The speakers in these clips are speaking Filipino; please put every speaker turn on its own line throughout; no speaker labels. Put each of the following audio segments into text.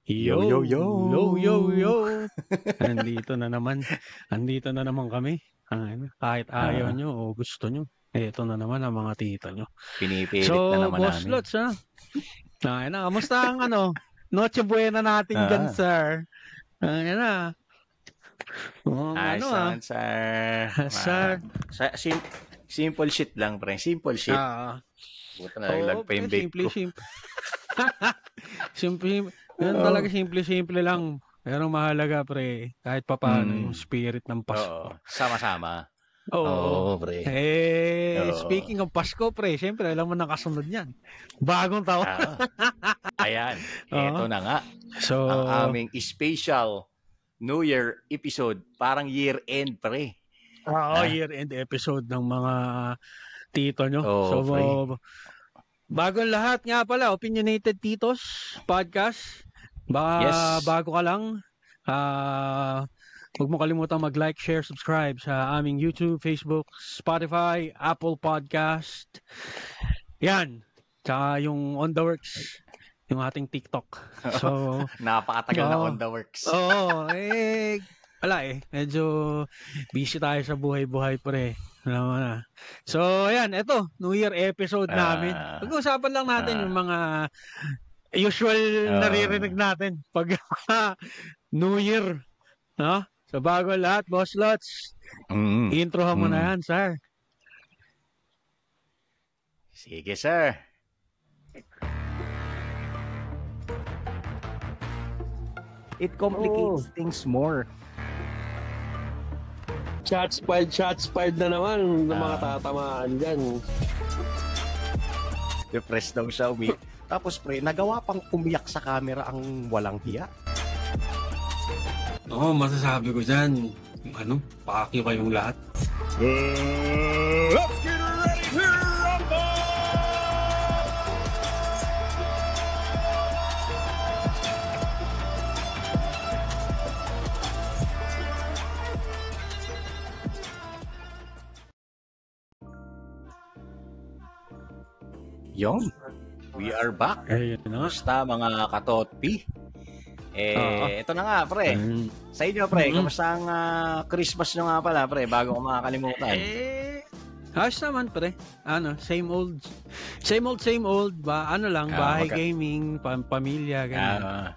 Yo, yo, yo.
Yo. Andito na naman kami. Kahit ayaw nyo o gusto nyo, ito na naman ang mga tito nyo.
Pinipilit
So,
na naman
Boss
namin.
Lots, ha? Kamusta ang Noche Buena natin dyan, sir?
Naman, sir.
Sir.
Simple shit lang, pre. Simple shit. Buta na naglag pa yung bake ko.
Simple. Yan talaga simple lang. Pero mahalaga, pre, kahit papaano yung spirit ng Pasko.
Oo, sama-sama.
Oo,
pre.
Speaking of Pasko, pre, syempre, alam mo na kasunod yan. Bagong taon.
Ayan, eto na nga.
So,
ang aming special New Year episode. Parang year-end, pre.
Year-end episode ng mga tito nyo.
So, pre.
Bagong lahat nga pala, Opinionated Titos Podcast. Baka bago ka lang, huwag mo kalimutan mag-like, share, subscribe sa aming YouTube, Facebook, Spotify, Apple Podcast. Yan. Tsaka yung On The Works, yung ating TikTok. So,
napakatagal na On The Works.
Wala medyo busy tayo sa buhay-buhay, pre. So, ayan, eto, New Year episode namin. Pag-uusapan lang natin yung mga usual naririnig natin pag New Year. No? So, bago lahat, Boss Lots, introhan mo na yan, sir.
Sige, sir. It complicates things more.
Shots fired na naman ng mga tatamaan dyan.
Depressed daw siya, Tapos, pre, nagawa pang umiyak sa camera ang walang hiya.
Masasabi ko dyan, paki kayong lahat.
Let's get ready to rumble! Yon, we are back. Kamusta mga katotpi? Ito na nga, pre. Sa inyo, pre, kamusta ang Christmas nyo nga pala, pre, bago ko makakalimutan?
Ayos naman, pre. Same old. Bahay gaming, pamilya, ganyan.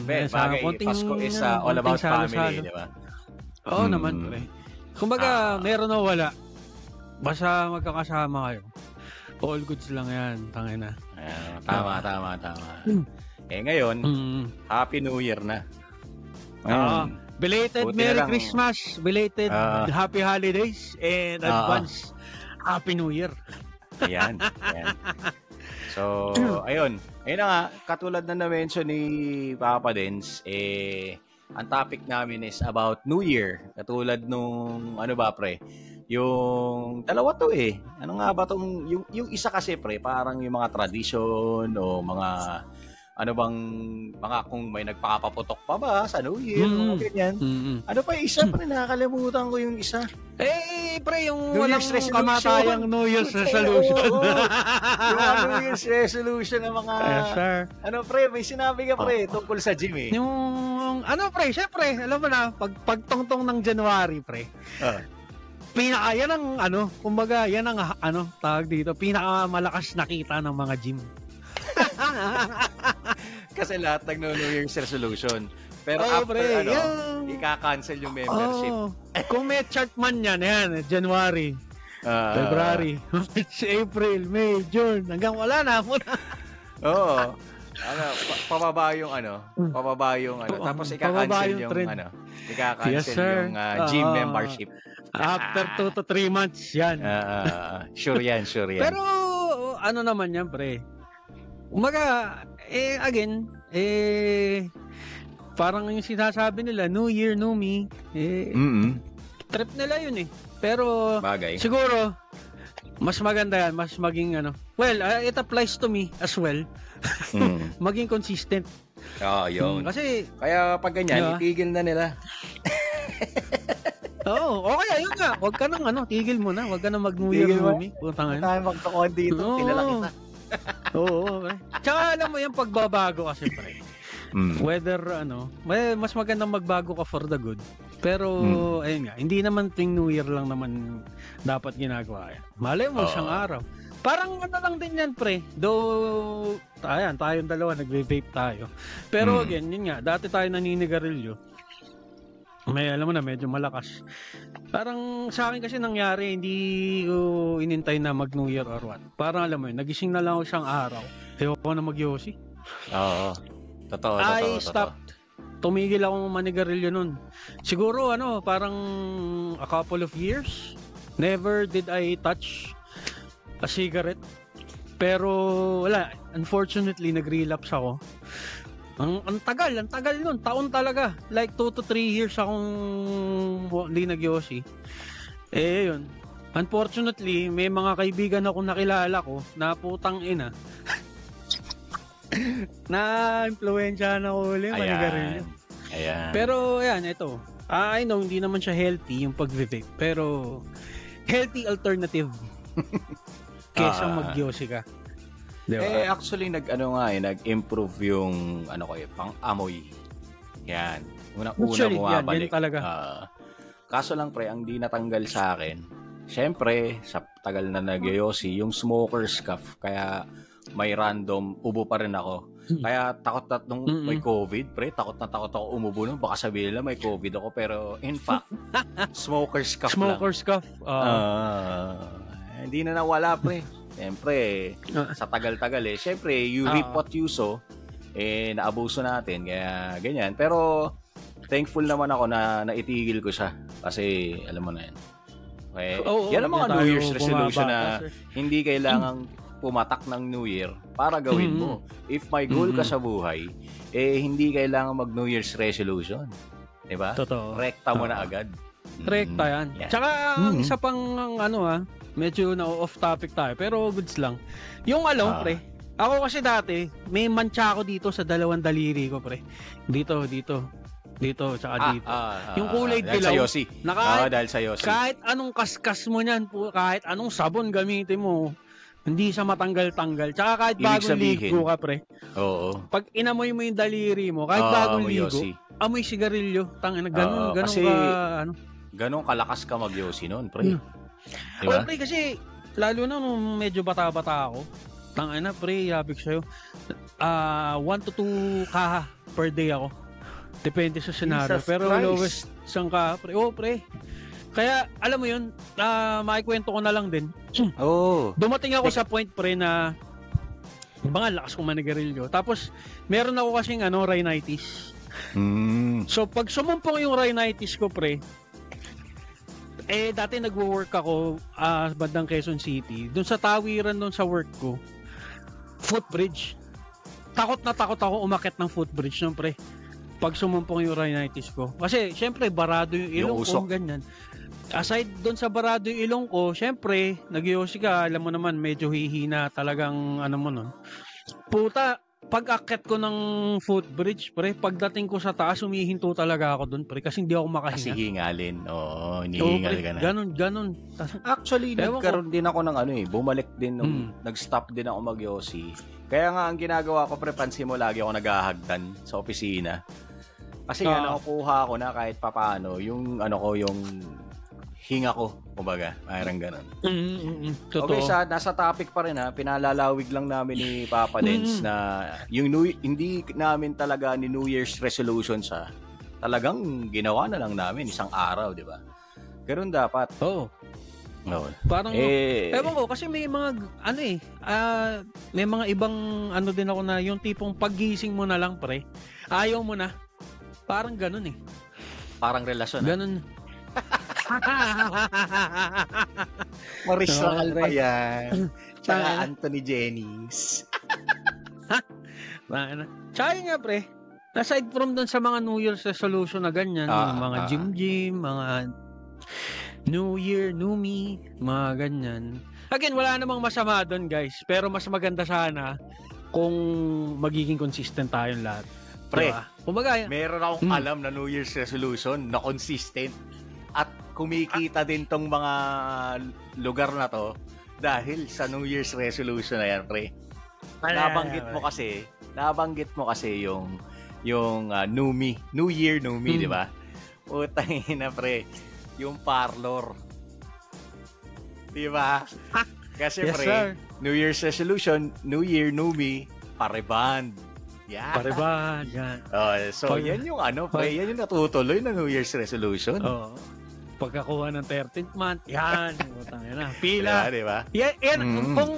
Bagay, Pasko is all about family, di ba?
Oo naman, pre. Kumbaga, meron o wala. Basta magkakasama kayo. All goods lang yan, tangina.
Tama. Ngayon, Happy New Year na.
Belated Merry Christmas, belated Happy Holidays, and advance Happy New Year.
Ayan. So, ayun na nga, katulad na na-mention ni Papa Dens, ang topic namin is about New Year. Katulad nung, pre, yung dalawa to ano nga ba tong yung isa kasi, pre, parang yung mga tradition o mga mga kung may nagpapaputok pa ba sa New Year o ganyan. Ano pa yung isa, pre, nakakalimutan ko yung isa.
Pre, yung walang kamatayang New Year's resolution.
Yung New Year's resolution ng mga pre, may sinabi ka, pre, tungkol sa gym
Yung pre, syempre, alam mo na, pagtongtong ng January, pre. Yan ang kumbaga, yan ang tawag dito, pinakamalakas nakita ng mga gym.
Kasi lahat nag-New Year's resolution. Pero after ika-cancel yung membership.
Kung may chart man yan, January, February, March, April, May, June, hanggang wala na.
Oo. Pababa yung tapos ika-cancel yung ika-cancel yung gym membership.
After 2 to 3 months, yan.
Sure yan.
Pero, naman yan, pre. Umaga, parang yung sinasabi nila, New Year, New Me, trip nila yun Pero, siguro, mas maganda yan, mas maging it applies to me as well. Maging consistent.
Yun.
Kasi,
kaya pag ganyan, itigil na nila.
Okay, ayun nga. Huwag ka nang tigil mo na. Huwag ka nang mag-New Year, New Me. Putang ina.
Tayo magtukod dito, kilala kita.
Oo. Tsaka alam mo yung pagbabago kasi, pre. Whether mas magandang magbago ka for the good. Pero ayun nga, hindi naman ting New Year lang naman dapat ginagawa yan. Malay mo isang araw. Parang lang din yan, pre. Though, tayong dalawa, nagve-vape tayo. Pero again, yun nga, dati tayo naninigarilyo. Alam mo na, medyo malakas. Parang sa akin kasi nangyari, hindi ko inintay na mag-New Year or what. Parang alam mo yun, nagising na lang ako isang araw. Ayoko na mag-yosi.
Oo. Totoo.
Stopped. Tumigil ako manigarilyo nun. Siguro, parang a couple of years. Never did I touch a cigarette. Pero wala, unfortunately nag-relapse ako. Ang tagal nun, taon talaga. Like 2 to 3 years akong hindi nag-yosi. Yun. Unfortunately, may mga kaibigan ako nakilala ko na putang ina. Na-impluwensyahan ako ulit.
Ayan.
Pero ayan, ito. I know, hindi naman siya healthy yung pag-vape. Pero healthy alternative. Kesa mag-yosi ka. Diba?
Actually nag-improve yung pang-amoy. Yan. Una bumabalik.
Yan talaga.
Kaso lang pre, ang di natanggal sa akin. Syempre, sa tagal na nag-yosi, yung smoker's cough. Kaya may random ubo pa rin ako. Kaya takot na nung may COVID, pre, takot na takot ako umubo nun. Baka sabihin nila may COVID ako, pero in fact, smoker's cough lang.
Smoker's cough.
Hindi na nawala, pre. Siyempre, sa tagal-tagal siyempre, you reap what you sow, naabuso natin, kaya ganyan. Pero, thankful naman ako na naitigil ko siya. Kasi, alam mo na yan. Yan ang mga New Year's resolution na hindi kailangang pumatak ng New Year para gawin mo. If may goal ka sa buhay, hindi kailangan mag New Year's resolution. Diba?
Totoo.
Rekta mo na agad.
Rekta yan. Yeah. Tsaka, isa pang medyo na-off topic tayo, pero goods lang. Yung pre, ako kasi dati, may mantsa ako dito sa dalawang daliri ko, pre. Dito, tsaka dito. Yung kulay dilaw.
Dahil sa yosi. Dahil sa yosi.
Kahit anong kaskas mo niyan, kahit anong sabon gamitin mo, hindi sa matanggal-tanggal. Tsaka kahit bagong ligo ka, pre.
Oo.
Pag inamoy mo yung daliri mo, kahit bagong ligo, amoy sigarilyo. Ganun
kasi,
ka,
ganun kalakas ka mag-yosi noon, pre.
Diba? Pre, kasi lalo na nung medyo bata-bata ako, pre, habig sa'yo, 1 to 2 kaha per day ako. Depende sa scenario. Pero lowest isang kaha, pre. Pre. Kaya, alam mo yun, makikwento ko na lang din. Dumating ako sa point, pre, na lakas kong manigarilyo. Tapos, meron ako kasing rhinitis. So, pag sumumpong yung rhinitis ko, pre, dati nagwo-work ako bandang Quezon City. Doon sa tawiran doon sa work ko, footbridge. Takot na takot ako umakyat ng footbridge noon, pre. Pag sumumpong yung rhinitis ko. Kasi, syempre, barado yung ilong ko, ganyan. Aside doon sa barado yung ilong ko, syempre, nag-yosi ka, alam mo naman, medyo hihina talagang, mo nun. Puta, pag-akyat ko ng footbridge, pre, pagdating ko sa taas, humihinto talaga ako doon, pre, kasi hindi ako makahinga.
Kasi hingalin. Oo, hinihingal ka na.
Ganun.
Actually, nagkaroon din ako ng bumalik din nung nag-stop din ako mag-yosi. Kaya nga, ang ginagawa ko, pre, pansin mo, lagi ako naghahagdan sa opisina. Kasi nakukuha ko na kahit papaano, yung yung hinga ko, kumbaga, mayroong ganun.
Totoo.
Okay, nasa topic pa rin pinalalawig lang namin ni Papa Dens na yung hindi namin talaga ni New Year's resolution talagang ginawa na lang namin isang araw, di ba? Ganun dapat.
Oo. Parang, ewan ko, kasi may mga, may mga ibang, din ako na yung tipong paggising mo na lang, pre, ayaw mo na. Parang ganun
Parang relasyon.
Ganun.
Marisol pa yan. Tsaka Anthony Jennings.
Tsaka nga, pre, aside from dun sa mga New Year's resolution na ganyan, mga gym, mga New Year, New Me, mga ganyan. Again, wala namang masama dun, guys. Pero mas maganda sana kung magiging consistent tayong lahat.
Pre,
diba? Kumbaga,
meron akong alam na New Year's resolution na consistent at kumikita din tong mga lugar na to dahil sa New Year's resolution na yan, pre. Nabanggit mo kasi yung yung Numi. New Year Numi, di ba? Utang ina, pre. Yung parlor. Di ba? Kasi,
Yes,
pre,
sir.
New Year's resolution, New Year Numi, pareband. Yeah.
Pareban, yan.
So, yan yung pre, yan yung natutuloy na New Year's resolution.
Oo. Pagkakuha ng 13th month, yan. Pila.
Diba?
Yan,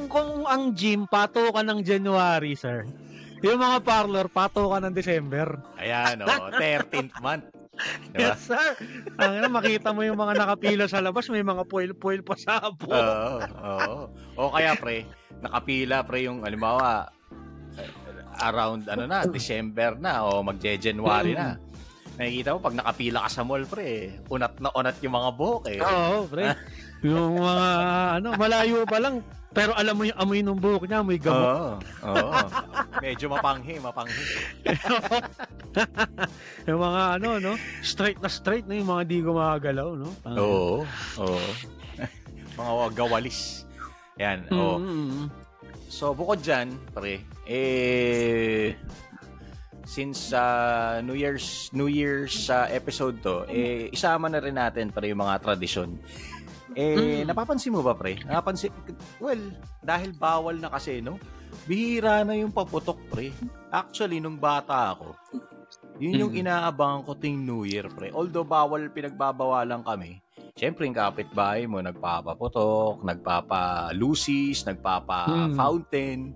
kung ang gym, patukan ng January, sir. Yung mga parlor, patukan ng December.
Ayan, 13th month. Diba?
Yes, sir. Makita mo yung mga nakapila sa labas, may mga foil pa sa apo.
Oo. O kaya, pre, nakapila, pre, yung, halimbawa, around December na o magje-January na. Nakikita mo pag nakapila ka sa mall, pre, unat yung mga buhok eh.
Oo, pre. Yung mga malayo pa lang, pero alam mo yung amoy ng buhok niya, amoy gamot.
Oo. Medyo mapanghi.
Yung mga straight na yung mga di gumagalaw, no?
Oo. Mga gawalis. Yan, So, bukod dyan, pre, since New Year's episode to, isama na rin natin pre yung mga tradisyon. Napapansin mo ba, pre? Dahil bawal na kasi, no? Bihira na yung paputok, pre. Actually, nung bata ako, yun yung inaabangan ko ting New Year, pre. Although bawal, pinagbabawalan kami. Siyempre, yung kapitbahay mo, nagpapaputok, nagpapa-lucis, nagpapa-fountain.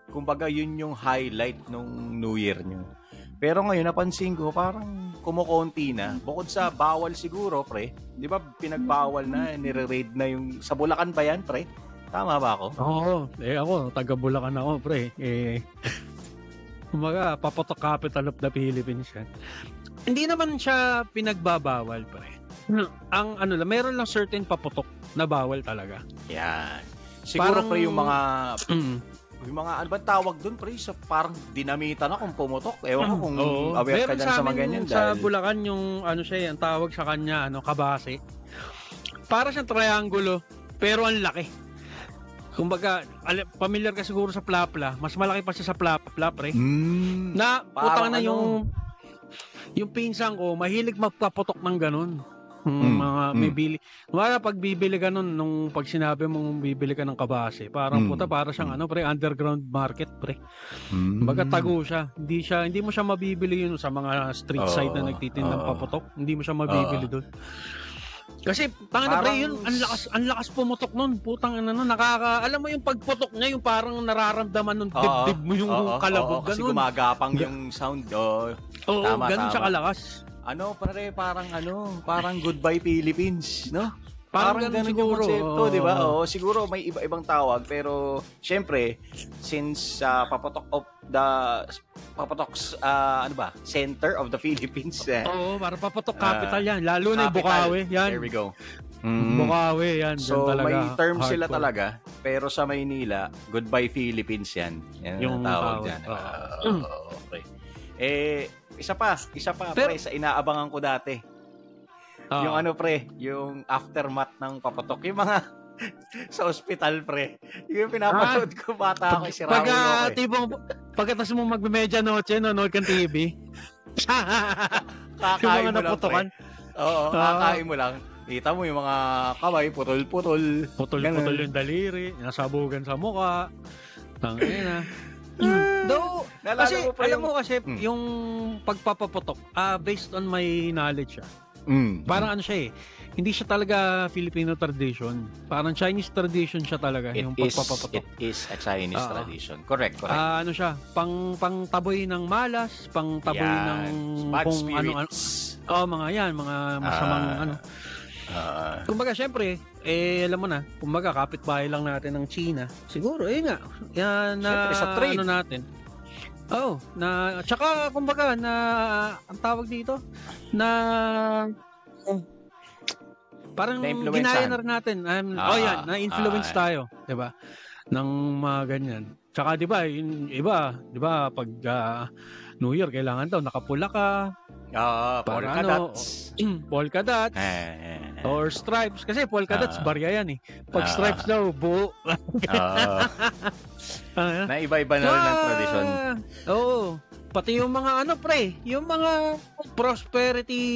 Kumbaga, yun yung highlight nung New Year nyo. Pero ngayon, napansin ko, parang kumukonti na. Bukod sa bawal siguro, pre. Di ba, pinagbawal na, nire-raid na yung... Sa Bulacan ba yan, pre? Tama ba ako?
Oo. Ako, taga Bulacan ako, pre. Kumbaga, paputok capital of the Philippines yan. Hindi naman siya pinagbabawal, pre. Ang meron lang certain paputok na bawal talaga.
Yan. Siguro, pre, yung mga... Yung mga, ano ba tawag doon, pre? So, parang dinamita na kung pumutok. Ewan ko kung aware ka dyan sa mga ganyan.
Sa Bulacan, yung siya, ang tawag sa kanya, kabase. Para siyang triangulo, pero ang laki. Kumbaga, familiar ka siguro sa plapla. Mas malaki pa siya sa plapla, pre. Na, putang na yung pinsan ko, mahilig magpaputok ng ganun. May bili. Wala pag bibili ka nun, pag sinabi mong bibili ka ng kabase, parang para siyang pre, underground market, pre. Baga tago siya. Hindi mo siya mabibili yun sa mga street side na nagtitindang paputok. Hindi mo siya mabibili doon. Kasi tanga pre, yun, ang lakas pumutok nun. Putang alam mo yung pagputok niya, yung parang nararamdaman ng dibdib mo yung kalabog, ganun.
Kasi gumagapang yung sound.
Tama, ganun siya kalakas.
Pare, parang Goodbye Philippines, no?
Parang
ganun yung konsepto, di ba? Siguro may iba-ibang tawag, pero syempre, since center of the Philippines.
Para paputok capital yan. Lalo na yung Bukawi. Yan.
There we go.
Bukawi, yan.
So,
talaga,
may term
hardcore
sila talaga, pero sa Maynila, Goodbye Philippines yan. Yan yung tawag dyan. Okay. Isa pa, pero, pre, sa inaabangan ko dati. Yung pre, yung aftermath ng paputok. Yung mga sa ospital, pre. Yung pinapanood ko, bata ako, si Raul.
Pagkatapos mo magme-media noche, nanonood kang TV.
Kakain mo lang, pre. Kakain mo lang. Kita mo yung mga kamay, putol-putol.
Putol-putol yung daliri, nasabugan sa mukha. Tangina. Though, kasi, alam mo kasi, yung pagpapaputok, based on my knowledge parang siya hindi siya talaga Filipino tradition. Parang Chinese tradition siya talaga, yung pagpapaputok.
It is a Chinese tradition. Correct.
Siya, pang-taboy ng malas, pang-taboy ng
bad spirits.
Mga masamang kumbaga, syempre, alam mo na, kumbaga, kapitbahay lang natin ng China. Siguro, yan,
syempre, sa trade.
Natin. Tsaka, kumbaga, ang tawag dito, parang ginaya na rin natin. Na-influence tayo, diba? Ng mga ganyan. Tsaka, diba, iba, pag New Year, kailangan daw, nakapula ka.
Polka dots.
Polka dots. Or stripes. Kasi polka dots, barya yan eh. Pag stripes daw, buo.
Na iba-iba na rin ang tradisyon.
Pati yung mga ano, pre, yung mga prosperity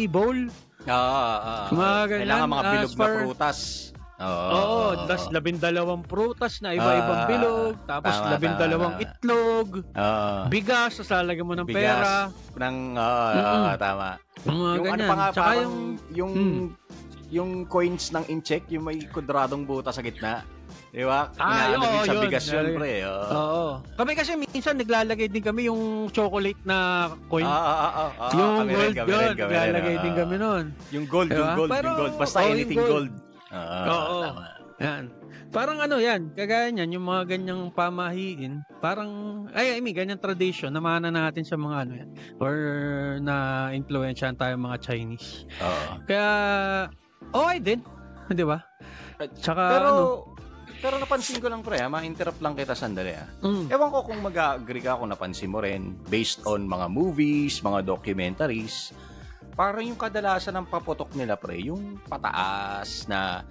bowl. Mga ganyan.
Kailangan mga bilog na prutas.
Oo, 12 prutas na iba-ibang bilog, tapos 12 itlog, bigas, sasalagyan mo ng pera.
Tama.
Yung
ano pa nga, parang yung coins ng incheck, yung may kwadradong buta sa gitna. Di ba? Inaalagay sa bigas yun, pre.
Oo. Kami kasi minsan naglalagay din kami yung chocolate na coin. Yung gold yun, naglalagay din kami nun.
Yung gold. Basta anything gold.
Oo. Yan. Parang ano yan, kagaya niyan, yung mga ganyang pamahiin, parang, ganyang tradition, namana natin sa mga ano yan, or na influensyahan tayo mga Chinese. Kaya, okay din, di ba?
Pero napansin ko lang, pre, ma-interrupt lang kita sandali. Ewan ko kung mag-agree ka, kung napansin mo rin, based on mga movies, mga documentaries, parang yung kadalasan ng paputok nila, pre, yung pataas na,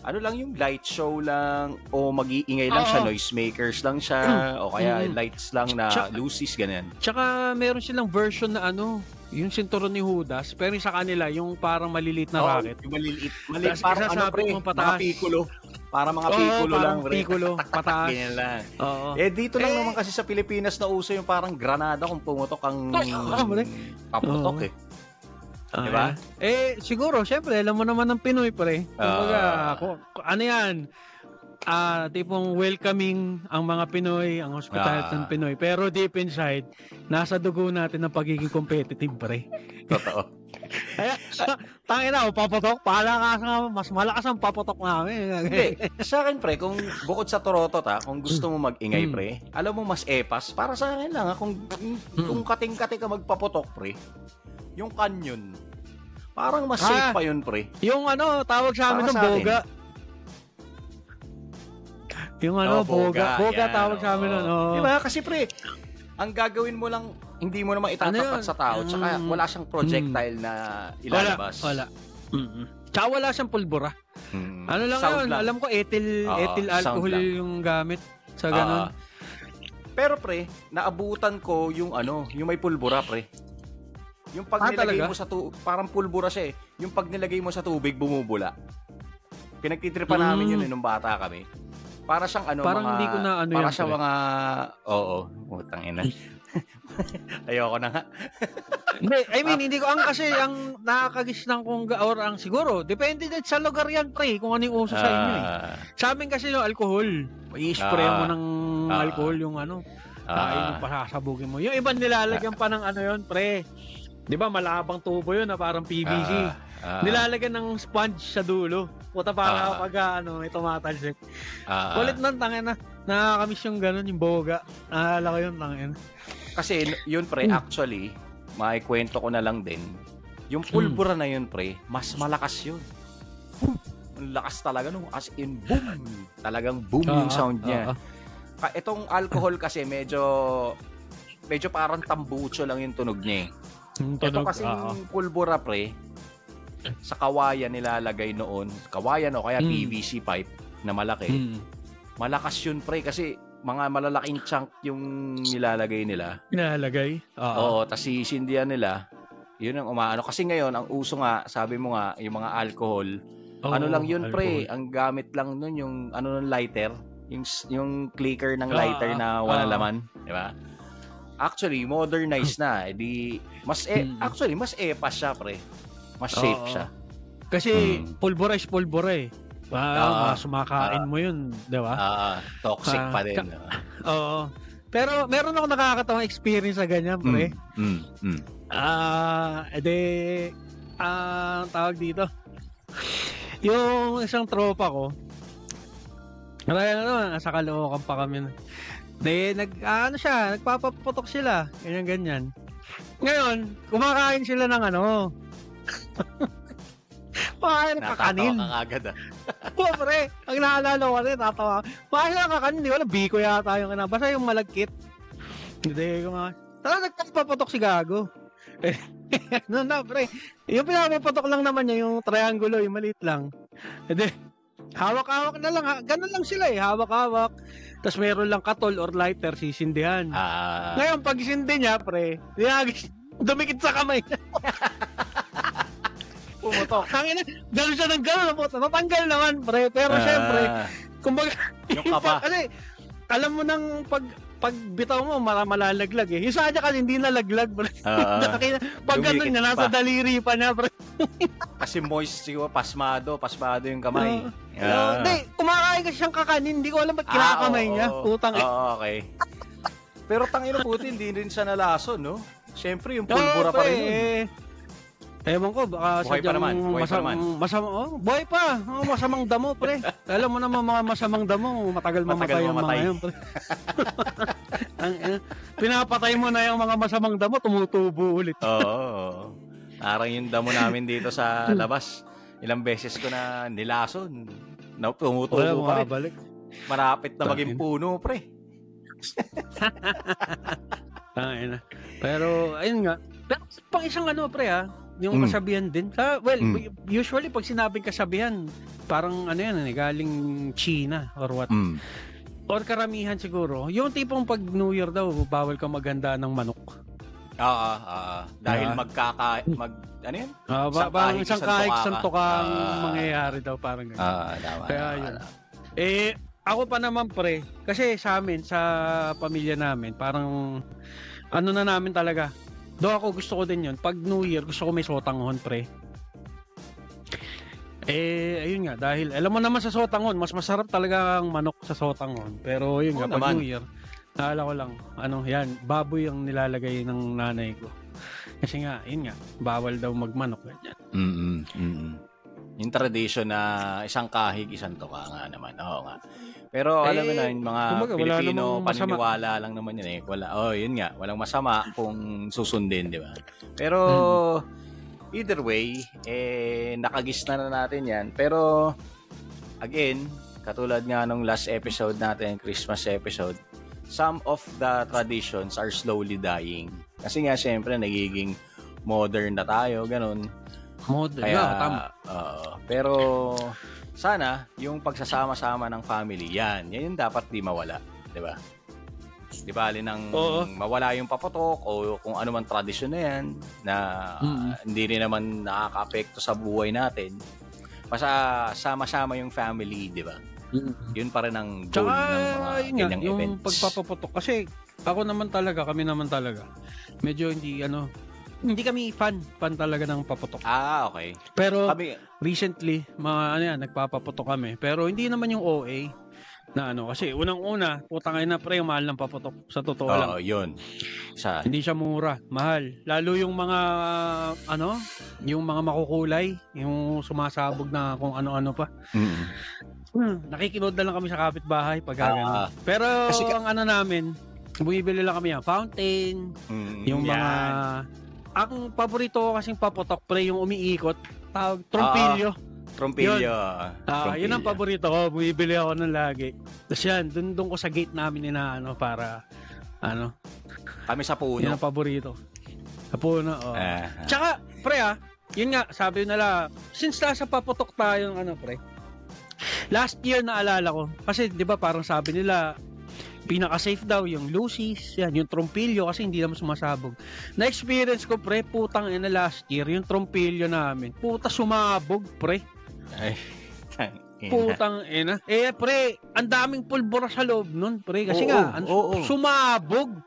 ano lang, yung light show lang, o mag-iingay lang siya, noisemakers lang siya, o kaya lights lang na lucis, ganyan.
Tsaka meron silang version na ano, yung sinturon ni Judas, pero sa kanila, yung parang maliliit na rocket.
Yung maliliit, parang ano, pre, mga pikulo. Para mga pikulo lang, pre.
Pikulo, pataas.
Ganyan lang. Dito lang naman kasi sa Pilipinas na uso yung parang granada kung pumutok ang paputok diba?
Siguro, syempre, alam mo naman ng Pinoy, pre. Kumbaga, ano yan, tipong welcoming ang mga Pinoy, ang hospitality ng Pinoy. Pero deep inside, nasa dugo natin ang pagiging competitive, pre.
Totoo.
Kaya, tangina, paputok, mas malakas ang paputok namin.
Hindi, sa akin, pre, kung bukod sa Toronto, kung gusto mo mag-ingay, pre, alam mo mas epas, para sa akin lang, kung kating-kati ka magpaputok, pre, yung canyon, parang mas safe pa yun, pre.
Yung ano, tawag sa amin ng boga. Yung ano, boga. Boga tawag sa amin nun.
Diba? Kasi, pre, ang gagawin mo lang, hindi mo naman itatapat sa tao, tsaka wala siyang projectile na ilalabas.
Wala. Tsaka wala siyang pulbura. Ano lang yun, alam ko, ethyl alcohol yung gamit sa ganun.
Pero, pre, naabutan ko yung ano, yung may pulbura, pre. Yung pag nilagay mo sa parang pulbura siya eh. Yung pag nilagay mo sa tubig, bumubula. Pinagtitripan namin yun nung bata kami. Para siyang ano,
parang hindi ko na ano
para siyang mga, utang ina. Ayoko na nga.
Hindi ko kasi ang nakakagisnan kong or siguro, depende din sa lugar yan, pre, kung ano yung uso sa inyo eh. Sa amin kasi yung alcohol, i-spray mo ng alcohol yung ano, yung pasasabugin mo. Yung ibang nilalagyan pa ng ano yun, pre. Di ba, malabang tubo yun na parang PVC. Nilalagyan ng sponge sa dulo. Puta para pag tumatalsik. Kulit nun, tangin na. Nakakamiss yung gano'n, yung boga. Naalala ko yun, tangin.
Kasi yun, pre, actually, maikwento ko na lang din. Yung pulbura na yun, pre, mas malakas yun. Ang lakas talaga nung as in boom. Talagang boom yung sound niya. Itong alcohol kasi medyo parang tambucho lang yung tunog niya eh. Ito kasi pulbura, pre, sa kawayan nilalagay noon, kawayan o kaya PVC pipe na malaki. Malakas yun, pre, kasi mga malalaking chunk yung nilalagay nila. Oo, tas sisindihan nila. Yun ang umaano. Kasi ngayon, ang uso nga, sabi mo nga, yung mga alcohol, ano lang yun, pre, ang gamit lang nun yung ng lighter, yung clicker ng lighter na walang laman, di ba? Actually, modernized na. Actually, mas epas siya, pre. Mas safe siya.
Kasi pulbura is pulbura eh. Mas makain mo yun, di ba?
Toxic pa din.
Oo. Pero meron ako nakakatawang experience sa ganyan, pre. Tawag dito. Yung isang tropa ko, nasa Caloocan pa kami. Nagpapaputok sila. Ganyan. Ngayon, kumakain sila ng kumakain ng kakanin.
Natatawa ka agad
Pre, ang naalala ko rin, tatawa. Kumakain ng kakanin, di wala, biko yata yung basta yung malagkit. Hindi, kumakain. Nagpapaputok si Gago. Pre. Yung pinapaputok lang naman niya, yung triangulo, yung maliit lang. Hindi. Hawak-hawak na lang. Ganun lang sila eh. Hawak-hawak. Tapos meron lang katol or lighter, sisindihan. Ngayon, pag sindi niya, pre, dumikit sa kamay niya.
Pumutok.
Gano'n siya ng gano'n. Natanggal naman, pre. Pero syempre, kumbaga,
yung kapa.
Kasi, alam mo nang pag bitaw mo, malalaglag eh. Yung sa kanya kasi hindi nalaglag. Pag gano'n niya, nasa daliri pa niya, pre.
Kasi moist, siguro, pasmado yung kamay.
Hindi, kumakain kasi siyang kakanin. Hindi ko alam ba't kinakamay niya. Putang
okay. Pero tangina puti, hindi rin siya nalason, no? Siyempre, yung pulbura pa rin yun.
Ewan ko, baka
buhay pa naman.
Buhay pa. Masamang damo, pre. Alam mo naman mga masamang damo, matagal mamatay ang mga yun, pre. Pinapatay mo na yung mga masamang damo, tumutubo ulit.
Oo. Parang yung damo namin dito sa labas. Ilang beses ko na nilason. Tumutubo pa rin. Marapit na maging puno, pre.
Pero, ayun nga. Pero pang isang pre yung kasabihan din. Usually pag sinabing kasabihan, parang yan, galing China or what. Or karamihan siguro. Yung tipong pag New Year daw, bawal ka maghanda ng manok.
Dahil ano yun?
Isang kahig santo kang mangyayari daw, parang gano'n. Kaya yun. Ako pa naman, pre, kasi sa amin, sa pamilya namin, parang na namin talaga. Ako gusto ko din yun. Pag New Year, gusto ko may sotanghon, pre. Ayun nga, dahil alam mo naman sa sotanghon, mas masarap talaga ang manok sa sotanghon. Pero yun nga, pag New Year, naalala ko lang, baboy ang nilalagay ng nanay ko. Kasi nga, yun nga, bawal daw magmanok. Ganyan.
Yung tradition na isang kahig, isang tuka nga naman. Oo nga. Pero alam mo na, yung mga Pilipino, paniniwala lang naman yun eh. Yun nga, walang masama kung susundin, di ba? Pero, either way, nakagis na natin yan. Pero, again, katulad nga nung last episode natin, Christmas episode, some of the traditions are slowly dying. Kasi nga, syempre, nagiging modern na tayo, ganun.
Tama.
Pero sana yung pagsasama-sama ng family, yan yung dapat di mawala, di ba? Di ba nang mawala yung paputok o kung ano man tradisyon na yan na hindi rin naman nakaka-apekto sa buhay natin. Basta sama-sama yung family, di ba? Yun pa rin ang goal ng mga ganyang
yung
events.
Yung pagpapaputok. Kasi kami naman talaga, medyo hindi kami fan talaga ng paputok.
Okay.
Pero recently, nagpapaputok kami. Pero hindi naman yung OA na kasi unang-una, putangay na pre, mahal ng paputok. Sa totoo lang.
Yun.
Hindi siya mura, mahal. Lalo yung mga yung mga makukulay, yung sumasabog na kung ano-ano pa. Nakikinood na lang kami sa kapitbahay pag gano'n. Pero kasi ang namin, bumibili lang kami fountain, yung mga ang paborito ko kasing paputok, pre, yung umiikot, tawag trompilyo.
Trompilyo.
Yun ang paborito ko, bumibili ako ng lagi. Tapos yan, dun ko sa gate namin para
kami sa puno.
Yun ang paborito. Sa puno, Tsaka, pre, yun nga, sabi nila, since nasa paputok tayo pre, last year naalala ko, kasi di ba parang sabi nila, pinaka-safe daw yung Lucy's, yung trompilyo kasi hindi naman sumasabog. Na-experience ko, pre, putang last year, yung trompilyo namin. Puta, sumabog, pre.
Ay,
putang ina. Pre, ang daming pulbura sa loob nun, pre. Kasi sumabog.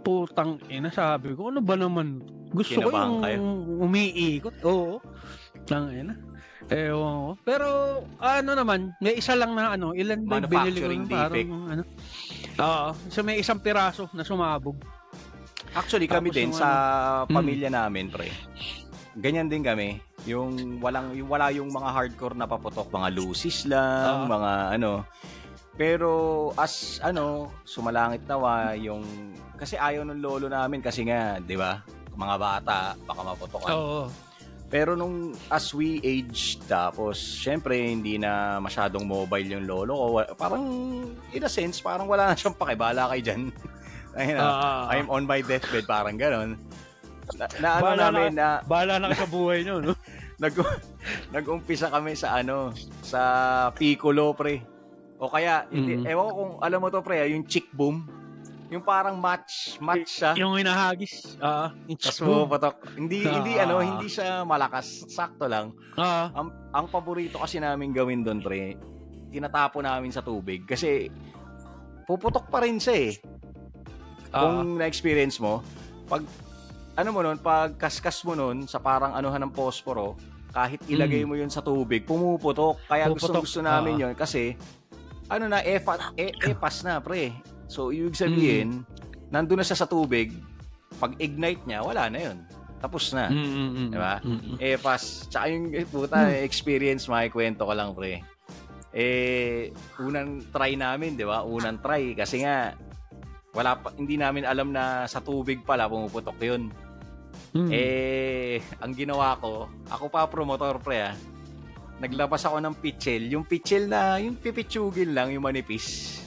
Putang ina, sabi ko, ano ba naman? Gusto ko yung umiikot. Oo. Putang ina. Ewan ko. Pero, naman, may isa lang na ilan ba binili ko ng parang, so may isang piraso na sumabog.
Actually, kami din sa pamilya namin, pre. Ganyan din kami. Yung wala yung mga hardcore na paputok, mga Lucy's lang, mga Pero as sumalangit nawa yung kasi ayaw ng lolo namin kasi nga, 'di ba? Mga bata baka maputokan. Pero nung as we age, tapos syempre hindi na masyadong mobile yung lolo ko. Parang in a sense, parang wala na siyang pakibala kay dyan. I'm on my deathbed, parang gano'n.
Bahala na sa buhay nyo, no?
nag-umpisa kami sa sa Piccolo, pre. O kaya, ewan ko kung alam mo to, pre, yung chick boom. Yung parang match siya.
Yung hinahagis. Yung chick
Tas
boom.
puputok. Hindi siya malakas. Sakto lang. Ang paborito kasi namin gawin doon, pre, tinatapo namin sa tubig. Kasi, puputok pa rin siya eh. Kung na-experience mo, pag pag kaskas mo nun sa parang anuhan ng posporo, kahit ilagay mo yun sa tubig, pumuputok. Kaya gusto namin yun kasi epas na, pre. So, ibig sabihin, nandun na siya sa tubig, pag ignite niya, wala na yun. Tapos na. Diba? Epas. Tsaka yung experience, makikwento ko lang, pre. Unang try namin, di ba? Unang try. Kasi nga, hindi namin alam na sa tubig pala pumuputok yun. Ang ginawa ko, ako pa promotor, pre, naglabas ako ng pitchel. Yung pitchel na, yung pipitsugin lang, yung manipis.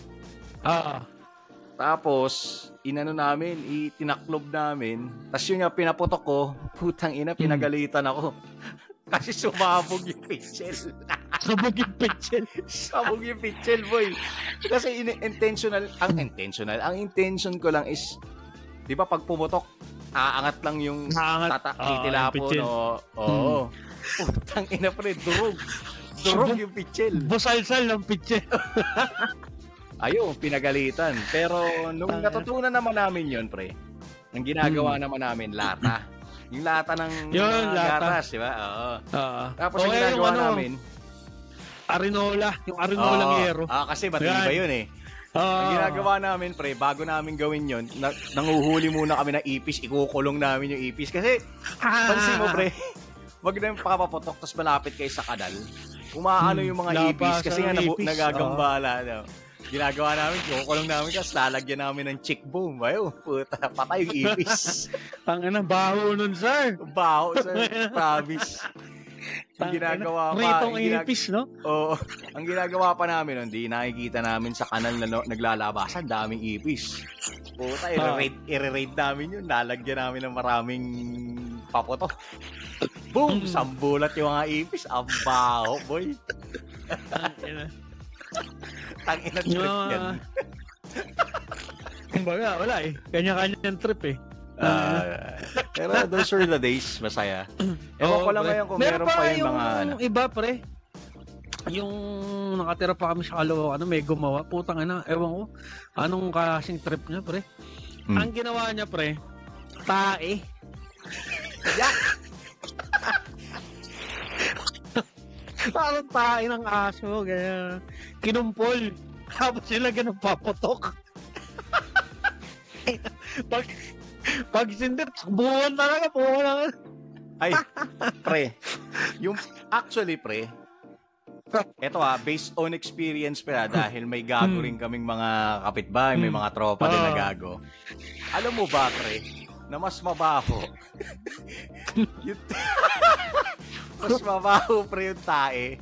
Tapos, tinaklob namin. Tapos yun nga, pinaputok ko. Putang ina, pinagalitan ako. Kasi sumabog yung pitchel.
Sabog yung pitchel.
Sabog yung pitchel, boy. Kasi ang intention ko lang is, di ba pag pumutok, aangat lang yung titilapon. Oo. Putang ina, pre, durog yung pitchel.
Busalsal ng pitchel.
Ayun, pinagalitan. Pero nung natutunan naman namin yun, pre, ang ginagawa naman namin, lata. Yung lata ng gatas, di ba? Oo. Tapos ang ginagawa namin,
Arinola. Yung Arinolang yero.
Kasi matibay yun eh. Ang ginagawa namin, pre, bago namin gawin yun, nanguhuli muna kami ng ipis, ikukulong namin yung ipis. Kasi, pansin mo, pre, wag na yung papaputok, tapos malapit kayo sa kanal. Umaano yung mga ipis, kasi nga nagagambala. Ginagawa namin, kukulong namin, tapos lalagyan namin ng chick boom. Ayaw, puta, patay yung ipis.
Tangina, baho nun, sir.
Baho, sir. Promise. Ang ginagawa pa,
pritong ipis, no?
Oo. Ang ginagawa pa namin, hindi nakikita namin sa kanal na naglalabasan, daming ipis. Puta, i-raid namin yun. Lalagyan namin ng maraming paputok. Boom! Sambulat yung mga ipis. Ang baho, boy. Tangina trip yan.
Kumbaga, wala eh. Kanya-kanyang trip eh.
Pero those were the days, masaya. Ewan ko lang ngayon kung meron pa yung mga
iba, pre. Yung nakatira pa kami sa Caloocan, may gumawa. Putang ina, ewan ko. Anong kasing trip niya, pre? Ang ginawa niya, pre, tae. Parang tae ng aso, ganyan. Kinumpol. Tapos sila ganun paputok. Pag sindir, buwan talaga, buwan.
Ay, pre. Actually, pre, eto based on experience pa dahil may gago rin kaming mga kapitbahay, may mga tropa din na gago. Alam mo ba, pre, na mas mabaho. Mas mabaho, pre, yung tae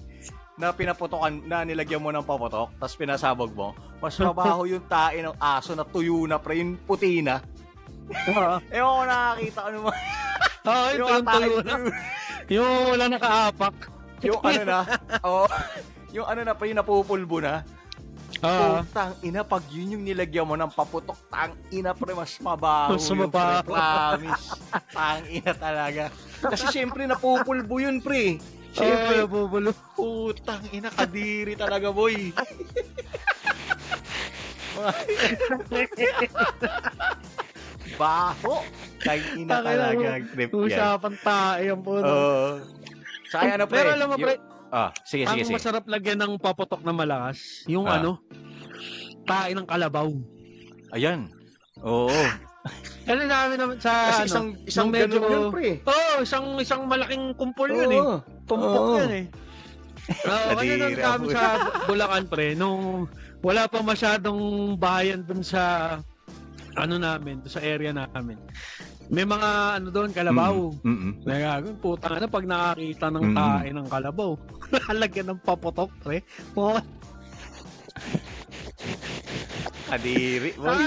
na pinaputokan, na nilagyan mo ng paputok, tapos pinasabog mo. Mas mabaho yung tae ng aso na tuyo na, pre, yung puti na. Ewan ko nakakita ko naman.
Yung tuyo na. Yung wala nakaapak.
Yung yung pre, yung napupulbo na. Tang ina, pag yun yung nilagyan mo ng paputok, tang ina, pre, mas mabaho yung pre, promise. Tang ina talaga. Kasi syempre napupulbo yun, pre. Syempre,
napupulbo.
Putang ina, kadiri talaga, boy. Baho. Tang ina talaga, trip yan.
Usapan tayo yung puno.
Saka pre.
Pero alam mo, pre,
sige.
Ang masarap lagyan ng paputok na malakas, yung tae ng kalabaw.
Ayan. Oo.
Kasi namin naman sa
kasi isang medyo yun, pre.
Isang malaking kumpol yun eh. Tumpok yun eh. Kasi nung kami sa Bulacan, pre, nung wala pa masyadong bayan dun sa namin, sa area namin. May mga doon, kalabaw. Nagagawin, putang na, pag nakakita ng tae ng kalabaw, lalagyan ng paputok, pre.
Kadiri, boy.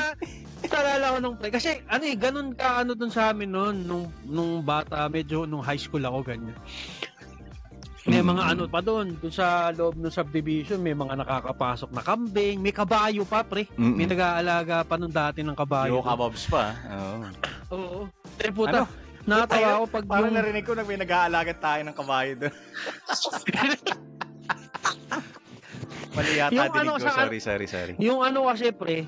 Talala ko nung pre. Kasi, ganun ka, doon sa amin noon, nung bata, medyo, nung high school ako, ganyan. May mga ano pa doon sa loob ng subdivision, may mga nakakapasok na kambing, may kabayo pa, pre. May nag-aalaga pa nung dati ng kabayo.
Yung kababs pa.
Oo. Puta, nakatawa ako pag
parang narinig ko may nag-aalaga tayo ng kabayo doon. Mali yata dinig ko. Sorry.
Yung ano kasi, pre,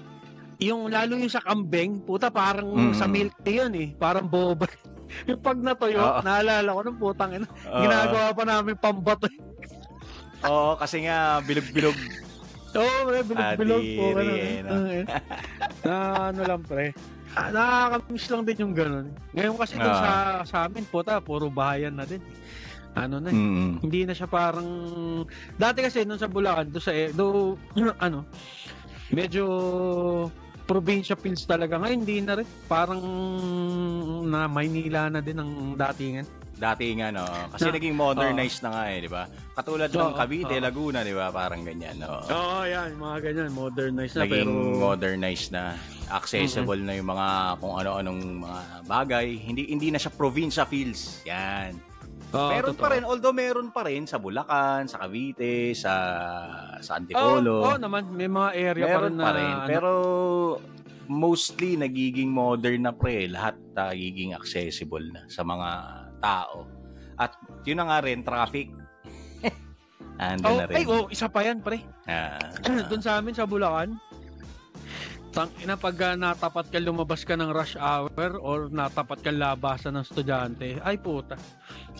yung lalo yung sa kambing, puta, parang sa milk tea yun eh. Parang boba. Yung pag natuyo, naalala ko ng putang ina. Ginagawa pa namin pambato.
Oo, kasi nga bilog-bilog.
Oo, bilog-bilog po. Ano lang, pre. Nakakamiss lang din yung ganun. Ngayon kasi dun sa amin, puta, puro bahayan na din. Ano na, hindi na siya parang... Dati kasi nung sa Bulacan, medyo... probinsya feels talaga. Ngayon, hindi na rin. Parang na Maynila na din ang datingan.
Datingan, no? Kasi naging modernized na nga di ba? Katulad ng Cavite, Laguna, di ba? Parang ganyan, no?
Oo, yan. Mga ganyan. Modernized na.
Naging modernized na. Accessible na yung mga kung ano-anong mga bagay. Hindi na siya probinsya feels. Yan. Meron pa rin, although meron pa rin sa Bulacan, sa Cavite, sa Antipolo.
Naman, may mga area
meron
pa rin
na. Pero mostly nagiging modern na pre, lahat nagiging accessible na sa mga tao. At yun na nga rin, traffic. Andun na rin.
Isa pa yan, pre. Doon sa amin sa Bulacan, tangina pag natapat ka lumabas ka ng rush hour or natapat ka labasan ng estudyante, ay puta.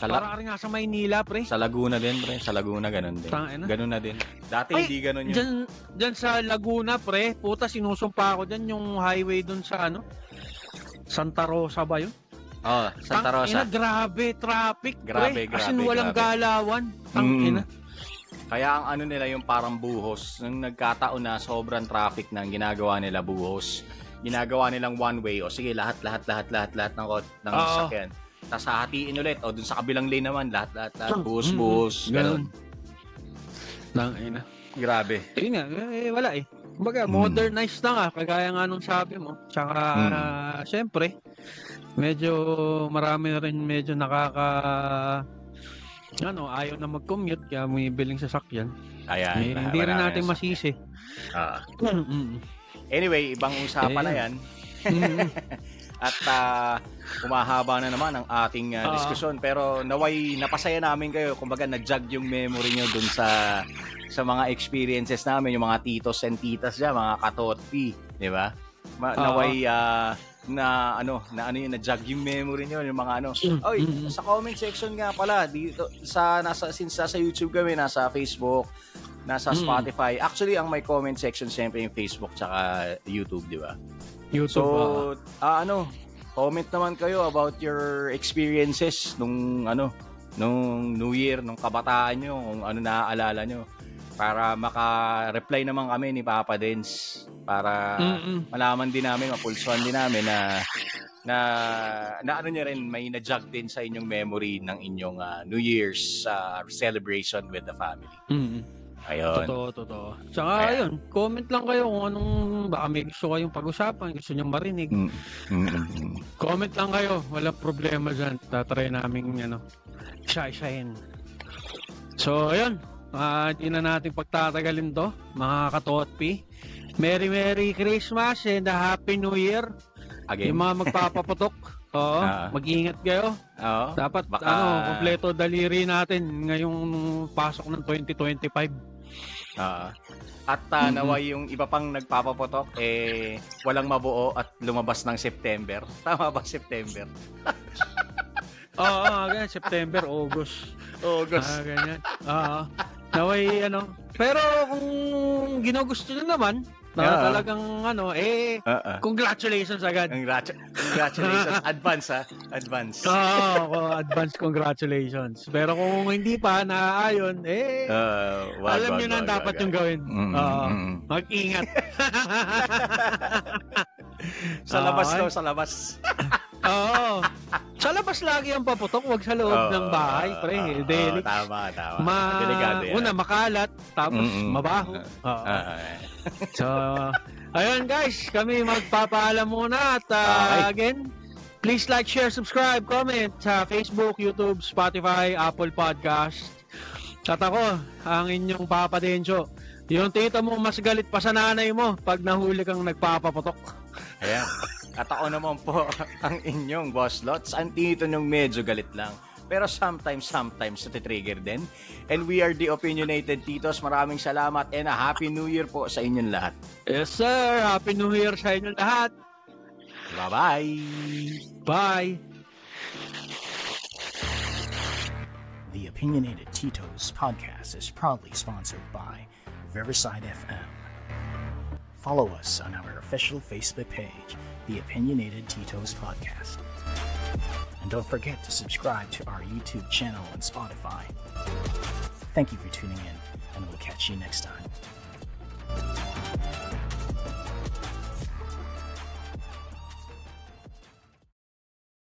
Para rin nga sa Maynila, pre.
Sa Laguna din, pre. Sa Laguna, ganun din. Ganun na din. Dati hindi ganun yun.
Dyan sa Laguna, pre, puta, sinusumpa ako dyan yung highway dun sa Santa Rosa ba yun?
Santa Rosa.
Grabe, traffic,
grabe,
pre. As in, walang galawan. Tangina.
Kaya ang nila yung parang buhos. Nung nagkataon na sobrang traffic na ginagawa nila buhos, ginagawa nilang one way. O sige, lahat ng sasakyan. Tapos hahatiin ulit. O dun sa kabilang lane naman, lahat. Buhos. Ganun.
Tangina.
Grabe.
Yun nga, wala eh. Kumbaga, modernized na nga. Kagaya nga nung sabi mo. Tsaka, syempre, medyo marami na rin medyo ayaw na mag-commute kaya may biling sasakyan.
Ayan.
Hindi rin natin masisi.
Anyway, ibang usapan na yan. At umahaba na naman ang ating diskusyon. Pero naway napasaya namin kayo. Kumbaga nag-jog yung memory nyo dun sa mga experiences namin. Yung mga titos and titas dyan, mga katotpi. Di ba? Naway na-jog yung memory nyo, yung mga sa comment section nga pala dito since sa YouTube kami, nasa Facebook, nasa Spotify. Actually, ang may comment section siyempre yung Facebook tsaka YouTube, di ba?
YouTube.
So, comment naman kayo about your experiences nung New Year, nung kabataan nyo, kung ano naaalala nyo. Para maka-reply naman kami ni Papa Dens para malaman din namin, mapulsuhan din namin na nyo rin, may na-jog din sa inyong memory ng inyong New Year's celebration with the family. Ayun.
Totoo. Tsaka ayun, comment lang kayo kung anong, baka may gusto kayong pag-usapan, gusto nyo marinig. Comment lang kayo, walang problema dyan. Tatry namin isa-isahin. So ayun, hindi na natin pagtatagalin to, mga katotpi. Merry Christmas and a Happy New Year.
Again.
Yung mga magpapaputok, mag-ingat kayo. Dapat kompleto daliri natin ngayong pasok ng 2025.
At naway yung iba pang nagpapaputok walang mabuo at lumabas ng September. Tama ba, September?
Ganyan, September, August. Ganyan. Naway pero kung ginugusto nyo naman talagang congratulations agad.
Congratulations. Advance.
Advance congratulations. Pero kung hindi pa naaayon, alam nyo na dapat yung gawin. Mag-ingat.
Sa labas.
Sa labas lagi ang paputok, wag sa loob ng bahay, pre.
Tama.
Delikado yan. Una, makalat, tapos mabaho. So, ayun guys, kami magpapaalam muna at again, please like, share, subscribe, comment sa Facebook, YouTube, Spotify, Apple Podcast. At ako, ang inyong Papa Dencho. Yung tita mo mas galit pa sa nanay mo pag nahuli kang nagpapaputok.
Ayan. At ako naman po ang inyong Boss Lots. Ang tito nyong medyo galit lang. Pero sometimes natitrigger din. And we are the Opinionated Titos. Maraming salamat and a Happy New Year po sa inyong lahat.
Yes sir, Happy New Year sa inyong lahat.
Bye-bye!
Bye!
The Opinionated Titos podcast is proudly sponsored by Riverside FM. Follow us on our official Facebook page, The Opinionated Titos Podcast. And don't forget to subscribe to our YouTube channel and Spotify. Thank you for tuning in, and we'll catch you next time.